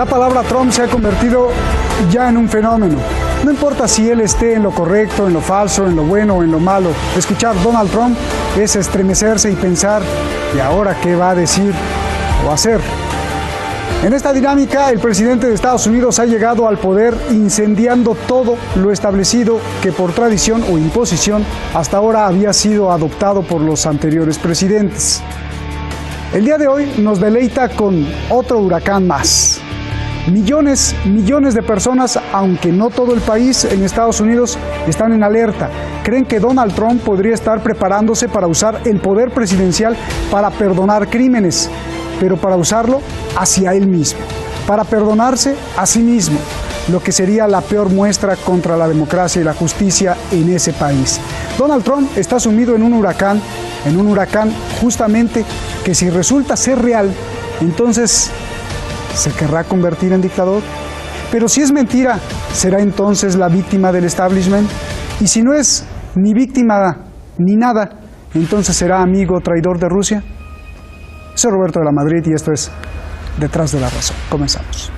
La palabra Trump se ha convertido ya en un fenómeno. No importa si él esté en lo correcto, en lo falso, en lo bueno o en lo malo. Escuchar Donald Trump es estremecerse y pensar, ¿y ahora qué va a decir o hacer? En esta dinámica, el presidente de Estados Unidos ha llegado al poder incendiando todo lo establecido que por tradición o imposición hasta ahora había sido adoptado por los anteriores presidentes. El día de hoy nos deleita con otro huracán más. Millones de personas, aunque no todo el país en Estados Unidos, están en alerta. Creen que Donald Trump podría estar preparándose para usar el poder presidencial para perdonar crímenes, pero para usarlo hacia él mismo, para perdonarse a sí mismo, lo que sería la peor muestra contra la democracia y la justicia en ese país. Donald Trump está sumido en un huracán justamente que si resulta ser real, entonces ¿se querrá convertir en dictador? Pero si es mentira, ¿será entonces la víctima del establishment? Y si no es ni víctima ni nada, ¿entonces será amigo o traidor de Rusia? Soy Roberto de la Madrid y esto es Detrás de la Razón. Comenzamos.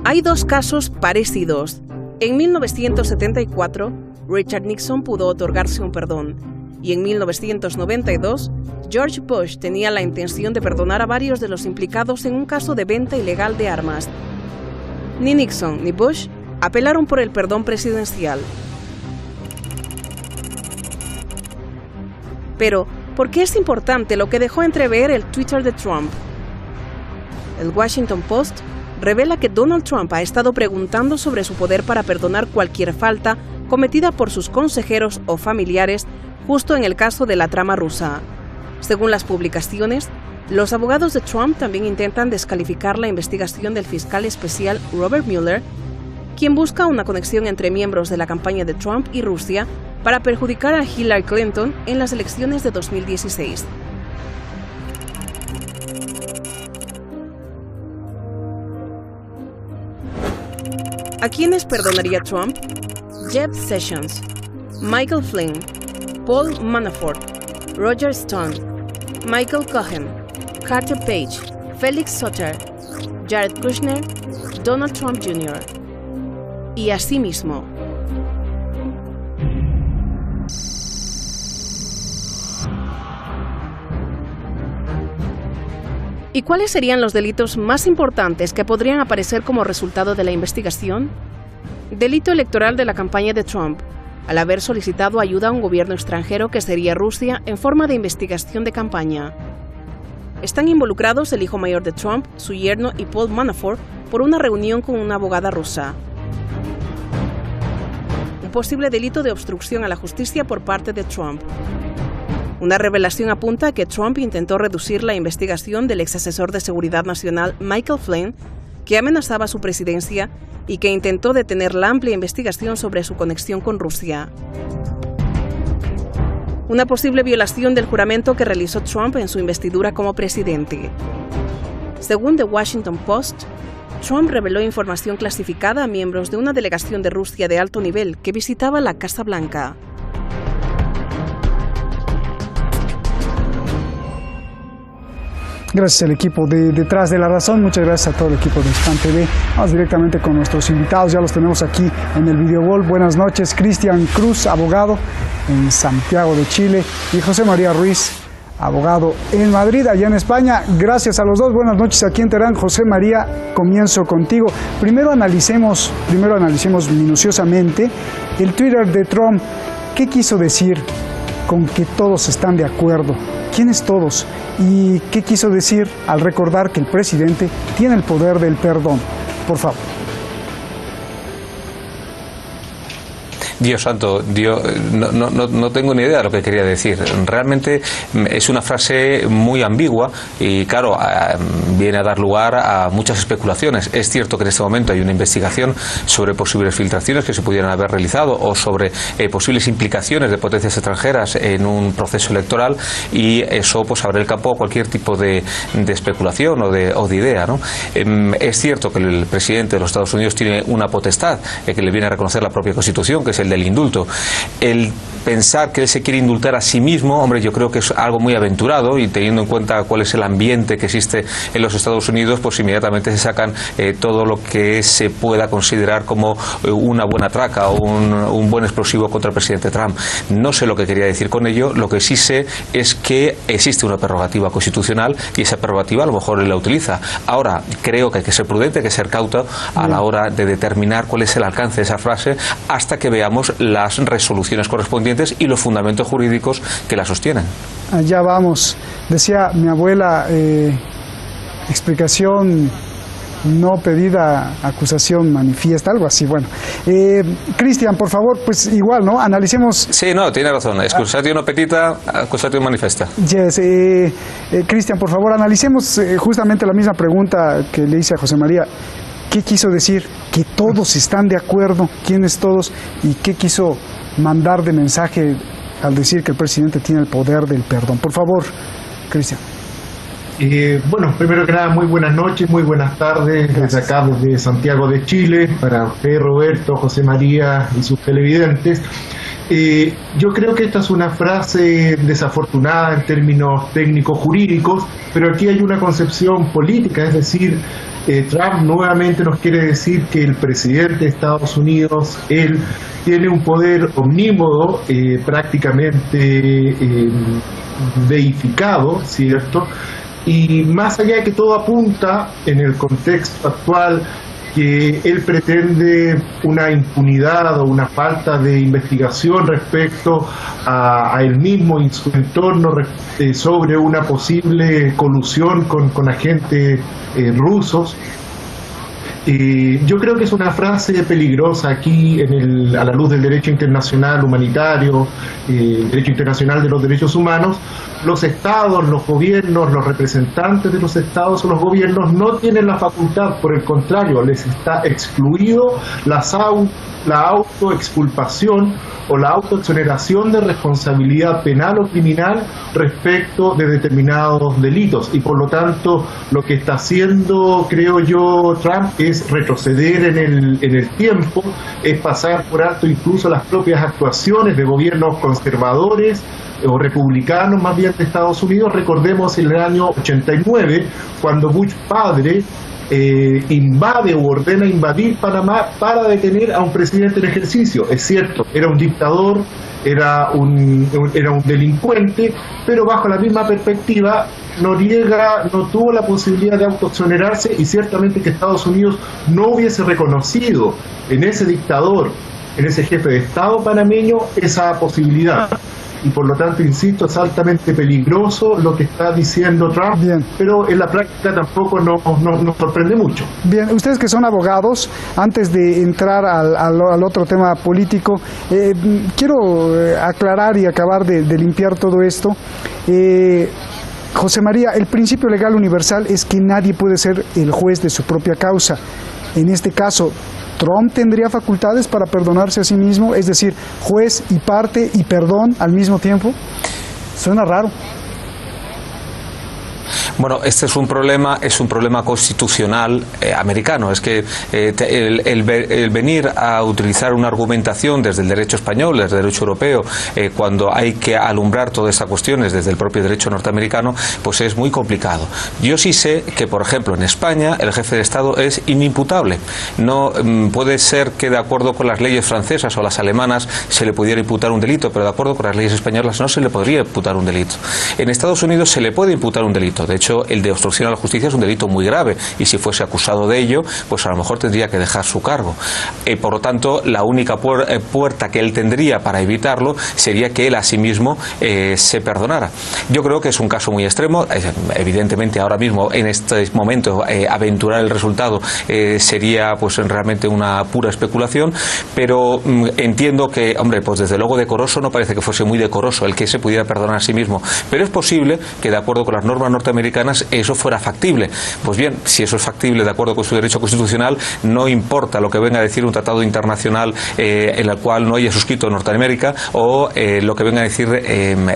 Hay dos casos parecidos. En 1974, Richard Nixon pudo otorgarse un perdón, y en 1992, George Bush tenía la intención de perdonar a varios de los implicados en un caso de venta ilegal de armas. Ni Nixon ni Bush apelaron por el perdón presidencial. Pero, ¿por qué es importante lo que dejó entrever el Twitter de Trump? El Washington Post revela que Donald Trump ha estado preguntando sobre su poder para perdonar cualquier falta cometida por sus consejeros o familiares justo en el caso de la trama rusa. Según las publicaciones, los abogados de Trump también intentan descalificar la investigación del fiscal especial Robert Mueller, quien busca una conexión entre miembros de la campaña de Trump y Rusia para perjudicar a Hillary Clinton en las elecciones de 2016. ¿A quiénes perdonaría Trump? Jeff Sessions, Michael Flynn, Paul Manafort, Roger Stone, Michael Cohen, Carter Page, Felix Sater, Jared Kushner, Donald Trump Jr. y asimismo. ¿Y cuáles serían los delitos más importantes que podrían aparecer como resultado de la investigación? Delito electoral de la campaña de Trump, al haber solicitado ayuda a un gobierno extranjero que sería Rusia en forma de investigación de campaña. Están involucrados el hijo mayor de Trump, su yerno y Paul Manafort por una reunión con una abogada rusa. Un posible delito de obstrucción a la justicia por parte de Trump. Una revelación apunta a que Trump intentó reducir la investigación del ex asesor de seguridad nacional Michael Flynn, que amenazaba su presidencia y que intentó detener la amplia investigación sobre su conexión con Rusia. Una posible violación del juramento que realizó Trump en su investidura como presidente. Según The Washington Post, Trump reveló información clasificada a miembros de una delegación de Rusia de alto nivel que visitaba la Casa Blanca. Gracias al equipo de Detrás de la Razón, muchas gracias a todo el equipo de Span TV. Vamos directamente con nuestros invitados, ya los tenemos aquí en el Video Wall. Buenas noches, Cristian Cruz, abogado en Santiago de Chile, y José María Ruiz, abogado en Madrid, allá en España. Gracias a los dos, buenas noches aquí en Teherán. José María, comienzo contigo. Primero analicemos minuciosamente el Twitter de Trump. ¿Qué quiso decir con que todos están de acuerdo? ¿Quiénes todos? ¿Y qué quiso decir al recordar que el presidente tiene el poder del perdón? Por favor. Dios santo, no tengo ni idea de lo que quería decir. Realmente es una frase muy ambigua y, claro, viene a dar lugar a muchas especulaciones. Es cierto que en este momento hay una investigación sobre posibles filtraciones que se pudieran haber realizado o sobre posibles implicaciones de potencias extranjeras en un proceso electoral, y eso pues abre el campo a cualquier tipo de especulación o de idea, ¿no? Es cierto que el presidente de los Estados Unidos tiene una potestad que le viene a reconocer la propia Constitución, que es el del indulto. El pensar que él se quiere indultar a sí mismo, hombre, yo creo que es algo muy aventurado, y teniendo en cuenta cuál es el ambiente que existe en los Estados Unidos, pues inmediatamente se sacan todo lo que se pueda considerar como una buena traca o un buen explosivo contra el presidente Trump. No sé lo que quería decir con ello. Lo que sí sé es que existe una prerrogativa constitucional y esa prerrogativa a lo mejor él la utiliza. Ahora, creo que hay que ser prudente, hay que ser cauto a la hora de determinar cuál es el alcance de esa frase hasta que veamos las resoluciones correspondientes y los fundamentos jurídicos que la sostienen. Allá vamos. Decía mi abuela, explicación no pedida, acusación manifiesta, algo así. Bueno, Cristian, por favor, pues igual, ¿no? Analicemos. Sí, no, tiene razón. Excusatio no petita, accusatio manifesta. Yes, Cristian, por favor, analicemos justamente la misma pregunta que le hice a José María. ¿Qué quiso decir? Que todos están de acuerdo. ¿Quiénes todos? ¿Y qué quiso mandar de mensaje al decir que el presidente tiene el poder del perdón? Por favor, Cristian. Bueno, primero que nada, muy buenas noches, muy buenas tardes desde acá, desde Santiago de Chile, para usted, Roberto, José María y sus televidentes. Yo creo que esta es una frase desafortunada en términos técnicos jurídicos, pero aquí hay una concepción política, es decir, Trump nuevamente nos quiere decir que el presidente de Estados Unidos, él tiene un poder omnímodo, prácticamente deificado, ¿cierto? Y más allá de que todo apunta en el contexto actual que él pretende una impunidad o una falta de investigación respecto a él mismo y su entorno sobre una posible colusión con agentes rusos. Yo creo que es una frase peligrosa aquí a la luz del derecho internacional humanitario, derecho internacional de los derechos humanos. Los estados, los gobiernos, los representantes de los estados o los gobiernos no tienen la facultad, por el contrario, les está excluido la autoexculpación o la autoexoneración de responsabilidad penal o criminal respecto de determinados delitos, y por lo tanto lo que está haciendo, creo yo, Trump es retroceder en el tiempo, es pasar por alto incluso las propias actuaciones de gobiernos conservadores o republicanos más bien de Estados Unidos. Recordemos el año 89, cuando Bush padre invade o ordena invadir Panamá para detener a un presidente en ejercicio. Es cierto, era un dictador, era un delincuente, pero bajo la misma perspectiva, Noriega no tuvo la posibilidad de autoexonerarse, y ciertamente que Estados Unidos no hubiese reconocido en ese dictador, en ese jefe de Estado panameño, esa posibilidad. Y por lo tanto, insisto, es altamente peligroso lo que está diciendo Trump. Bien. Pero en la práctica tampoco nos sorprende mucho. Bien, ustedes que son abogados, antes de entrar al otro tema político, quiero aclarar y acabar de limpiar todo esto. José María, el principio legal universal es que nadie puede ser el juez de su propia causa. En este caso, ¿Trump tendría facultades para perdonarse a sí mismo? Es decir, juez y parte y perdón al mismo tiempo. Suena raro. Bueno, este es un problema constitucional americano. Es que el venir a utilizar una argumentación desde el derecho español, desde el derecho europeo, cuando hay que alumbrar todas estas cuestiones desde el propio derecho norteamericano, pues es muy complicado. Yo sí sé que, por ejemplo, en España el jefe de Estado es inimputable. No puede ser que de acuerdo con las leyes francesas o las alemanas se le pudiera imputar un delito, pero de acuerdo con las leyes españolas no se le podría imputar un delito. En Estados Unidos se le puede imputar un delito. De hecho, el de obstrucción a la justicia es un delito muy grave y si fuese acusado de ello, pues a lo mejor tendría que dejar su cargo. Por lo tanto, la única puerta que él tendría para evitarlo sería que él a sí mismo se perdonara. Yo creo que es un caso muy extremo. Evidentemente, ahora mismo, en este momento, aventurar el resultado sería pues realmente una pura especulación, pero entiendo que, hombre, pues desde luego decoroso no parece que fuese muy decoroso el que se pudiera perdonar a sí mismo, pero es posible que de acuerdo con las normas norteamericanas eso fuera factible. Pues bien, si eso es factible de acuerdo con su derecho constitucional, no importa lo que venga a decir un tratado internacional en el cual no haya suscrito Norteamérica o lo que venga a decir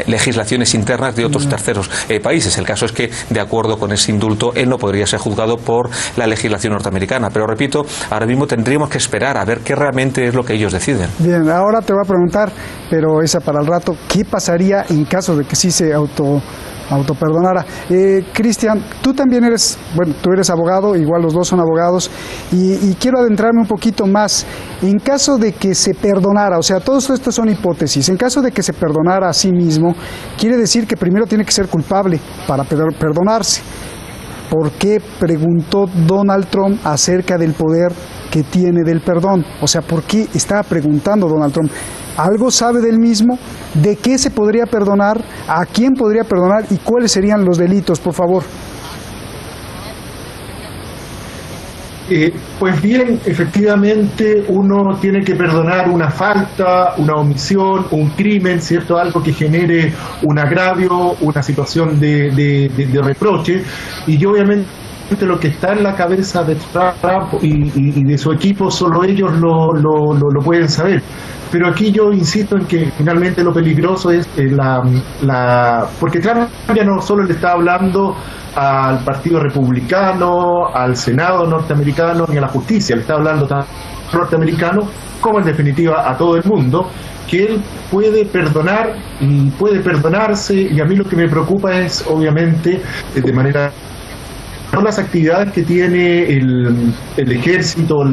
legislaciones internas de otros terceros países. El caso es que de acuerdo con ese indulto él no podría ser juzgado por la legislación norteamericana, pero repito, ahora mismo tendríamos que esperar a ver qué realmente es lo que ellos deciden. Bien, ahora te voy a preguntar, pero esa para el rato, ¿qué pasaría en caso de que sí se autoperdonara? Cristian, tú también eres, bueno, tú eres abogado, igual los dos son abogados, y quiero adentrarme un poquito más. En caso de que se perdonara, o sea, todos estos son hipótesis, en caso de que se perdonara a sí mismo, quiere decir que primero tiene que ser culpable para perdonarse. ¿Por qué preguntó Donald Trump acerca del poder que tiene del perdón? O sea, ¿por qué estaba preguntando Donald Trump? ¿Algo sabe del mismo? ¿De qué se podría perdonar? ¿A quién podría perdonar? ¿Y cuáles serían los delitos, por favor? Pues bien, efectivamente uno tiene que perdonar una falta, una omisión, un crimen, ¿cierto? Algo que genere un agravio, una situación de reproche, y obviamente lo que está en la cabeza de Trump y de su equipo solo ellos lo pueden saber. Pero aquí yo insisto en que finalmente lo peligroso es porque Trump ya no solo le está hablando al Partido Republicano, al Senado norteamericano ni a la justicia, le está hablando tanto al norteamericano como en definitiva a todo el mundo, que él puede perdonar y puede perdonarse, y a mí lo que me preocupa es obviamente de manera las actividades que tiene el ejército, el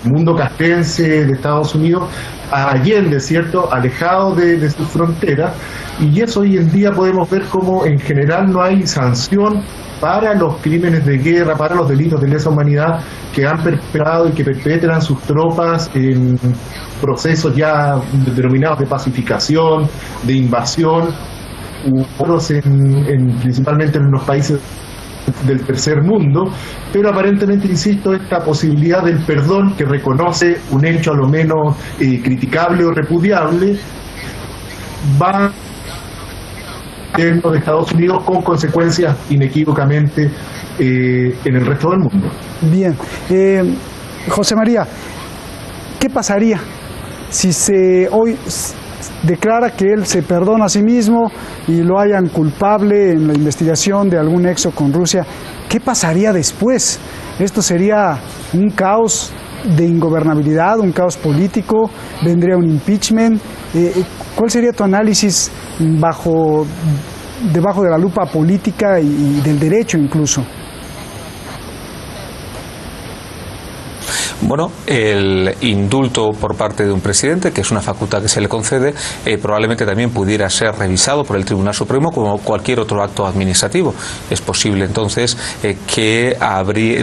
mundo castrense de Estados Unidos, allende, ¿cierto?, alejado de sus fronteras, y eso hoy en día podemos ver como en general no hay sanción para los crímenes de guerra, para los delitos de lesa humanidad que han perpetrado y que perpetran sus tropas en procesos ya denominados de pacificación, de invasión, otros principalmente en los países del tercer mundo, pero aparentemente, insisto, esta posibilidad del perdón que reconoce un hecho a lo menos criticable o repudiable va en los Estados Unidos con consecuencias inequívocamente en el resto del mundo. Bien, José María, ¿qué pasaría si hoy declara que él se perdona a sí mismo y lo hayan culpable en la investigación de algún nexo con Rusia? ¿Qué pasaría después? ¿Esto sería un caos de ingobernabilidad, un caos político? ¿Vendría un impeachment? ¿Cuál sería tu análisis debajo de la lupa política y del derecho incluso? Bueno, el indulto por parte de un presidente, que es una facultad que se le concede, probablemente también pudiera ser revisado por el Tribunal Supremo como cualquier otro acto administrativo. Es posible entonces que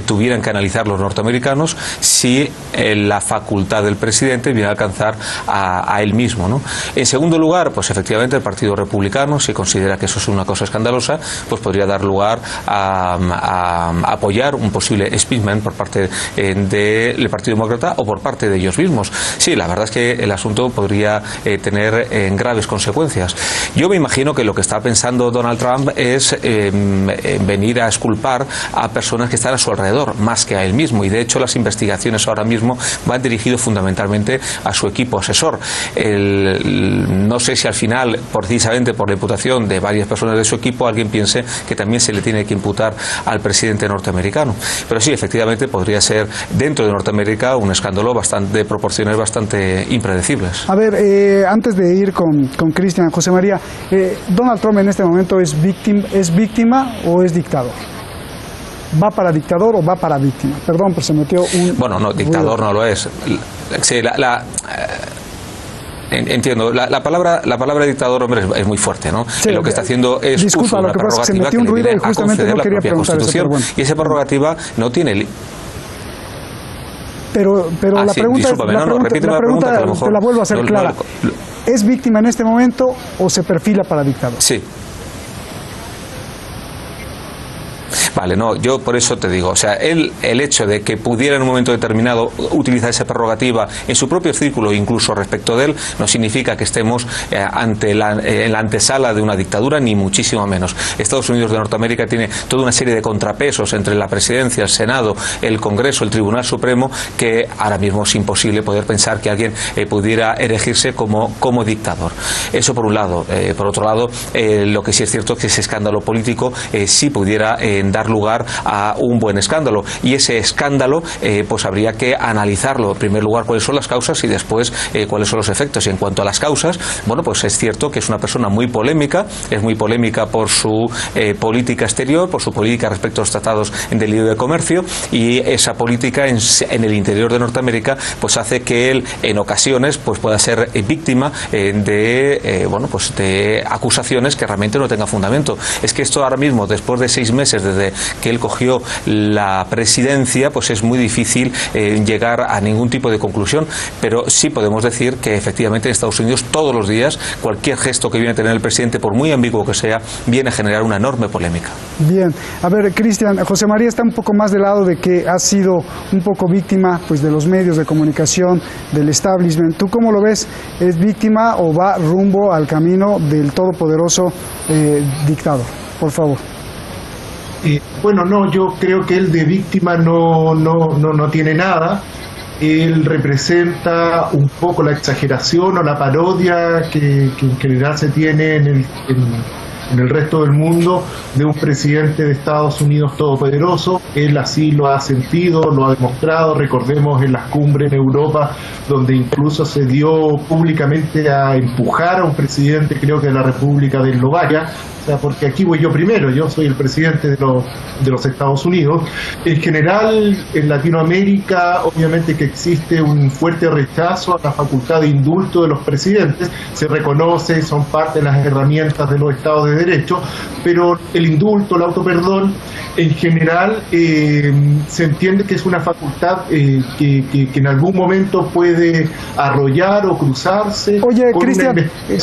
tuvieran que analizar los norteamericanos si la facultad del presidente viene a alcanzar a él mismo, ¿no? En segundo lugar, pues efectivamente el Partido Republicano, si considera que eso es una cosa escandalosa, pues podría dar lugar a apoyar un posible impeachment por parte del Partido Partido Demócrata o por parte de ellos mismos. Sí, la verdad es que el asunto podría tener graves consecuencias. Yo me imagino que lo que está pensando Donald Trump es venir a exculpar a personas que están a su alrededor, más que a él mismo, y de hecho las investigaciones ahora mismo van dirigidas fundamentalmente a su equipo asesor. No sé si al final, precisamente por la imputación de varias personas de su equipo, alguien piense que también se le tiene que imputar al presidente norteamericano. Pero sí, efectivamente podría ser dentro de Norteamérica un escándalo de proporciones bastante impredecibles. A ver, antes de ir con Cristian, José María, ¿Donald Trump en este momento es víctima o es dictador? ¿Va para dictador o va para víctima? Perdón, pero se metió un... Bueno, no, dictador no lo es. Sí, entiendo, la palabra dictador, hombre, es muy fuerte, ¿no? Sí, lo que está haciendo es disculpa, uso de una prerrogativa que le viene a conceder la propia Constitución, bueno. Y esa prerrogativa no tiene... Pero la sí, pregunta, discúlpame, la pregunta que a lo mejor te la vuelvo a hacer clara. ¿Es víctima en este momento o se perfila para dictador? Sí. Vale, no, yo por eso te digo, o sea, el hecho de que pudiera en un momento determinado utilizar esa prerrogativa en su propio círculo, incluso respecto de él, no significa que estemos en la antesala de una dictadura, ni muchísimo menos. Estados Unidos de Norteamérica tiene toda una serie de contrapesos entre la presidencia, el Senado, el Congreso, el Tribunal Supremo, que ahora mismo es imposible poder pensar que alguien pudiera erigirse como dictador. Eso por un lado. Por otro lado, lo que sí es cierto es que ese escándalo político sí pudiera dar lugar a un buen escándalo, y ese escándalo pues habría que analizarlo, en primer lugar cuáles son las causas y después cuáles son los efectos. Y en cuanto a las causas, bueno, pues es cierto que es una persona muy polémica, es muy polémica por su política exterior, por su política respecto a los tratados de libre comercio, y esa política en el interior de Norteamérica pues hace que él en ocasiones pues pueda ser víctima de acusaciones que realmente no tengan fundamento. Es que esto ahora mismo, después de 6 meses desde que él cogió la presidencia, pues es muy difícil llegar a ningún tipo de conclusión, pero sí podemos decir que efectivamente en Estados Unidos todos los días cualquier gesto que viene a tener el presidente, por muy ambiguo que sea, viene a generar una enorme polémica. Bien, a ver, Cristian, José María está un poco más del lado de que ha sido un poco víctima pues de los medios de comunicación, del establishment. ¿Tú cómo lo ves? ¿Es víctima o va rumbo al camino del todopoderoso dictador? Por favor. Bueno, no, yo creo que él de víctima no tiene nada. Él representa un poco la exageración o la parodia que en general se tiene en el resto del mundo de un presidente de Estados Unidos todopoderoso. Él así lo ha sentido, lo ha demostrado. Recordemos en las cumbres en Europa, donde incluso se dio públicamente a empujar a un presidente, creo que de la República de Eslovaquia, o sea, porque aquí voy yo primero, yo soy el presidente de los Estados Unidos. En general, en Latinoamérica, obviamente que existe un fuerte rechazo a la facultad de indulto de los presidentes, se reconoce, son parte de las herramientas de los Estados de Derecho, pero el indulto, el autoperdón, en general se entiende que es una facultad que en algún momento puede arrollar o cruzarse. Oye, Cristian,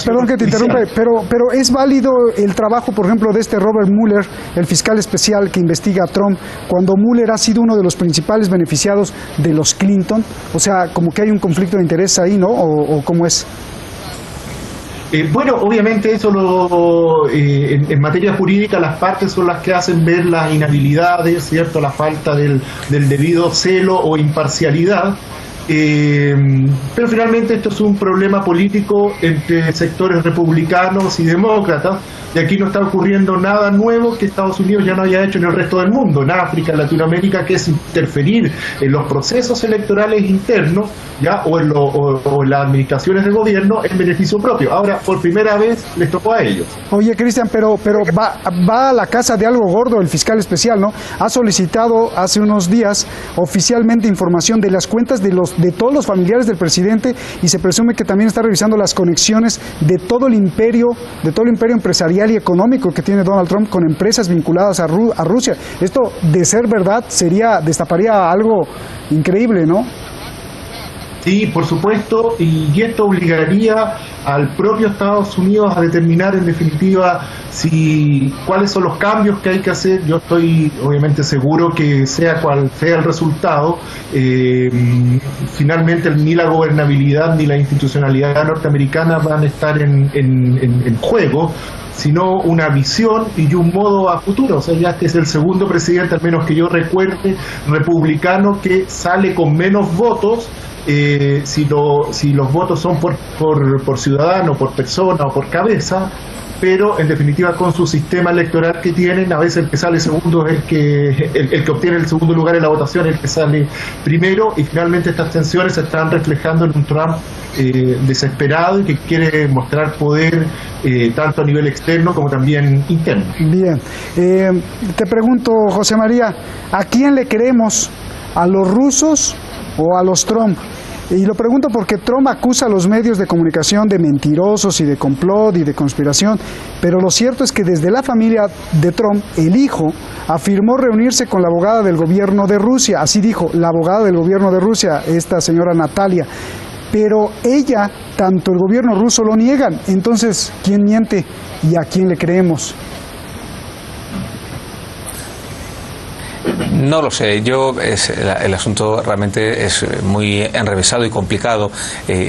perdón que te interrumpa, pero ¿es válido el trabajo, por ejemplo, de este Robert Mueller, el fiscal especial que investiga a Trump, cuando Mueller ha sido uno de los principales beneficiados de los Clinton? O sea, como que hay un conflicto de interés ahí, ¿no? ¿O cómo es? Bueno, obviamente eso en materia jurídica las partes son las que hacen ver las inhabilidades, ¿cierto? La falta del debido celo o imparcialidad. Pero finalmente esto es un problema político entre sectores republicanos y demócratas, y aquí no está ocurriendo nada nuevo que Estados Unidos ya no haya hecho en el resto del mundo, en África, en Latinoamérica, que es interferir en los procesos electorales internos, ya, o en las administraciones de gobierno en beneficio propio. Ahora, por primera vez les tocó a ellos. Oye, Cristian, pero va a la casa de algo gordo el fiscal especial, ¿no? Ha solicitado hace unos días oficialmente información de las cuentas de todos los familiares del presidente, y se presume que también está revisando las conexiones de todo el imperio empresarial y económico que tiene Donald Trump con empresas vinculadas a Rusia. Esto, de ser verdad, destaparía algo increíble, ¿no? Sí, por supuesto, y esto obligaría al propio Estados Unidos a determinar en definitiva cuáles son los cambios que hay que hacer. Yo estoy obviamente seguro que sea cual sea el resultado, finalmente ni la gobernabilidad ni la institucionalidad norteamericana van a estar en juego, sino una visión y un modo a futuro. O sea, ya este es el segundo presidente, al menos que yo recuerde, republicano que sale con menos votos. Si los votos son por ciudadano, por persona o por cabeza, pero en definitiva con su sistema electoral que tienen, a veces el que sale segundo es el que obtiene el segundo lugar en la votación, el que sale primero, y finalmente estas tensiones se están reflejando en un Trump desesperado y que quiere mostrar poder tanto a nivel externo como también interno. Bien, te pregunto, José María, ¿a quién le creemos? ¿A los rusos o a los Trump? Y lo pregunto porque Trump acusa a los medios de comunicación de mentirosos y de complot y de conspiración, pero lo cierto es que desde la familia de Trump, el hijo afirmó reunirse con la abogada del gobierno de Rusia, así dijo, la abogada del gobierno de Rusia, esta señora Natalia, pero ella, tanto el gobierno ruso lo niegan. Entonces, ¿quién miente y a quién le creemos? No lo sé, el asunto realmente es muy enrevesado y complicado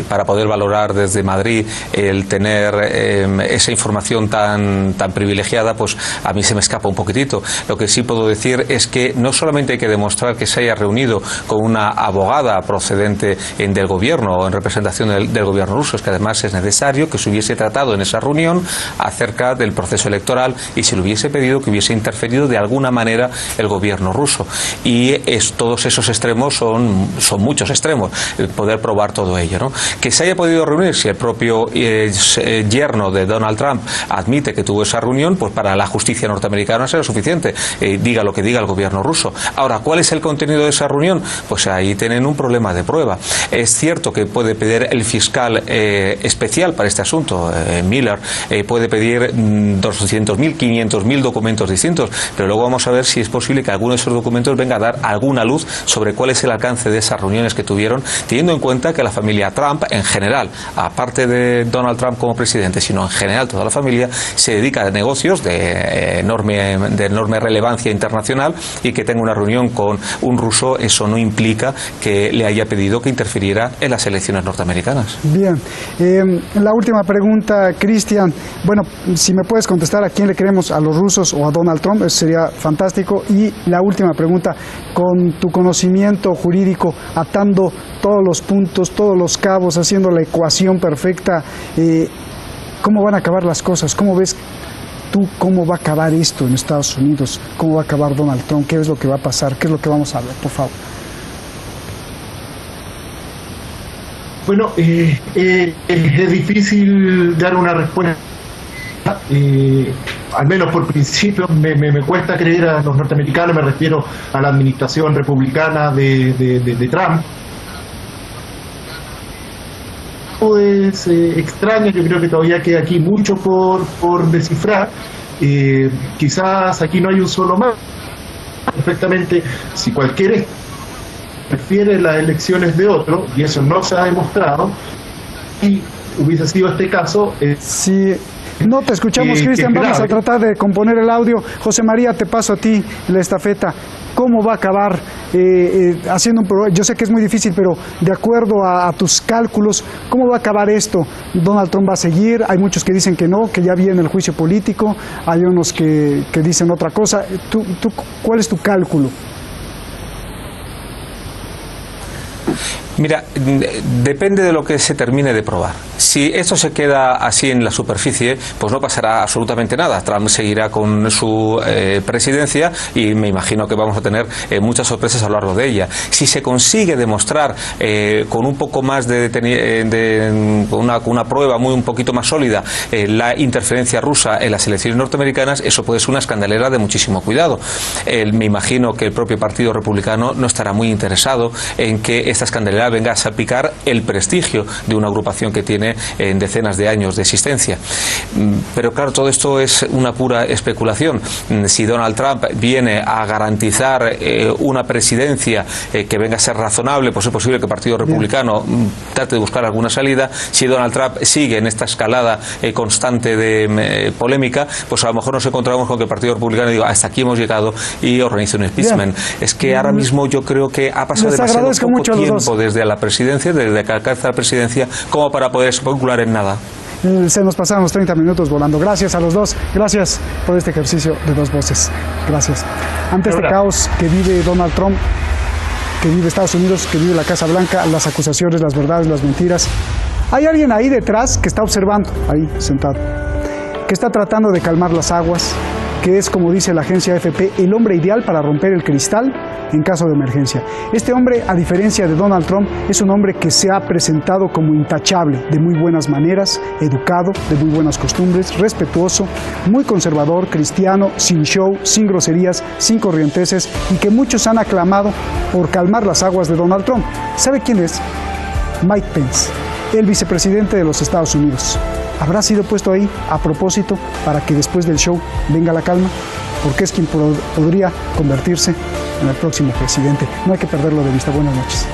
para poder valorar desde Madrid el tener esa información tan privilegiada, pues a mí se me escapa un poquitito. Lo que sí puedo decir es que no solamente hay que demostrar que se haya reunido con una abogada procedente del gobierno o en representación del gobierno ruso, es que además es necesario que se hubiese tratado en esa reunión acerca del proceso electoral y se le hubiese pedido que hubiese interferido de alguna manera el gobierno ruso. Y todos esos extremos son muchos extremos, poder probar todo ello, ¿no? Que se haya podido reunir, si el propio yerno de Donald Trump admite que tuvo esa reunión, pues para la justicia norteamericana será suficiente, diga lo que diga el gobierno ruso. Ahora, ¿cuál es el contenido de esa reunión? Pues ahí tienen un problema de prueba. Es cierto que puede pedir el fiscal especial para este asunto, Miller, puede pedir 200.000, 500.000 documentos distintos, pero luego vamos a ver si es posible que alguno de esos documentos venga a dar alguna luz sobre cuál es el alcance de esas reuniones que tuvieron, teniendo en cuenta que la familia Trump en general, aparte de Donald Trump como presidente, sino en general toda la familia, se dedica a negocios de enorme relevancia internacional, y que tenga una reunión con un ruso, eso no implica que le haya pedido que interfiriera en las elecciones norteamericanas. Bien, la última pregunta, Cristian. Bueno, si me puedes contestar a quién le creemos, a los rusos o a Donald Trump, eso sería fantástico. Y la última pregunta, con tu conocimiento jurídico, atando todos los puntos, todos los cabos, haciendo la ecuación perfecta, ¿cómo van a acabar las cosas? ¿Cómo ves tú cómo va a acabar esto en Estados Unidos? ¿Cómo va a acabar Donald Trump? ¿Qué es lo que va a pasar? ¿Qué es lo que vamos a ver? Por favor. Bueno, es difícil dar una respuesta. Al menos por principio me cuesta creer a los norteamericanos, me refiero a la administración republicana de Trump. Es extraño, yo creo que todavía queda aquí mucho por descifrar. Quizás aquí no hay un solo más. Perfectamente, si cualquiera prefiere las elecciones de otro, y eso no se ha demostrado, y hubiese sido este caso. Sí. No te escuchamos, Cristian. Vamos a tratar de componer el audio. José María, te paso a ti la estafeta. ¿Cómo va a acabar haciendo un yo sé que es muy difícil, pero de acuerdo a tus cálculos, ¿cómo va a acabar esto? ¿Donald Trump va a seguir? Hay muchos que dicen que no, que ya viene el juicio político. Hay unos que dicen otra cosa. ¿Cuál es tu cálculo? Mira, depende de lo que se termine de probar. Si esto se queda así en la superficie, pues no pasará absolutamente nada. Trump seguirá con su presidencia y me imagino que vamos a tener muchas sorpresas a lo largo de ella. Si se consigue demostrar con un poco más con una prueba un poquito más sólida la interferencia rusa en las elecciones norteamericanas, eso puede ser una escandalera de muchísimo cuidado. Me imagino que el propio Partido Republicano no estará muy interesado en que esta escandalera venga a salpicar el prestigio de una agrupación que tiene tiene en decenas de años de existencia. Pero claro, todo esto es una pura especulación. Si Donald Trump viene a garantizar una presidencia que venga a ser razonable, pues es posible que el Partido Republicano trate de buscar alguna salida. Si Donald Trump sigue en esta escalada constante de polémica, pues a lo mejor nos encontramos con que el Partido Republicano diga hasta aquí hemos llegado y organiza un impeachment. Es que ahora mismo yo creo que ha pasado demasiado poco tiempo desde la presidencia, desde que alcanza la presidencia, como para poder especular en nada. Se nos pasaron los 30 minutos volando. Gracias a los dos. Gracias por este ejercicio de dos voces. Gracias. Ante este caos que vive Donald Trump, que vive Estados Unidos, que vive la Casa Blanca, las acusaciones, las verdades, las mentiras, hay alguien ahí detrás que está observando, ahí sentado, que está tratando de calmar las aguas, que es, como dice la agencia AFP, el hombre ideal para romper el cristal en caso de emergencia. Este hombre, a diferencia de Donald Trump, es un hombre que se ha presentado como intachable, de muy buenas maneras, educado, de muy buenas costumbres, respetuoso, muy conservador, cristiano, sin show, sin groserías, sin corrienteses, y que muchos han aclamado por calmar las aguas de Donald Trump. ¿Sabe quién es? Mike Pence, el vicepresidente de los Estados Unidos. ¿Habrá sido puesto ahí a propósito para que después del show venga la calma? Porque es quien podría convertirse en el próximo presidente. No hay que perderlo de vista. Buenas noches.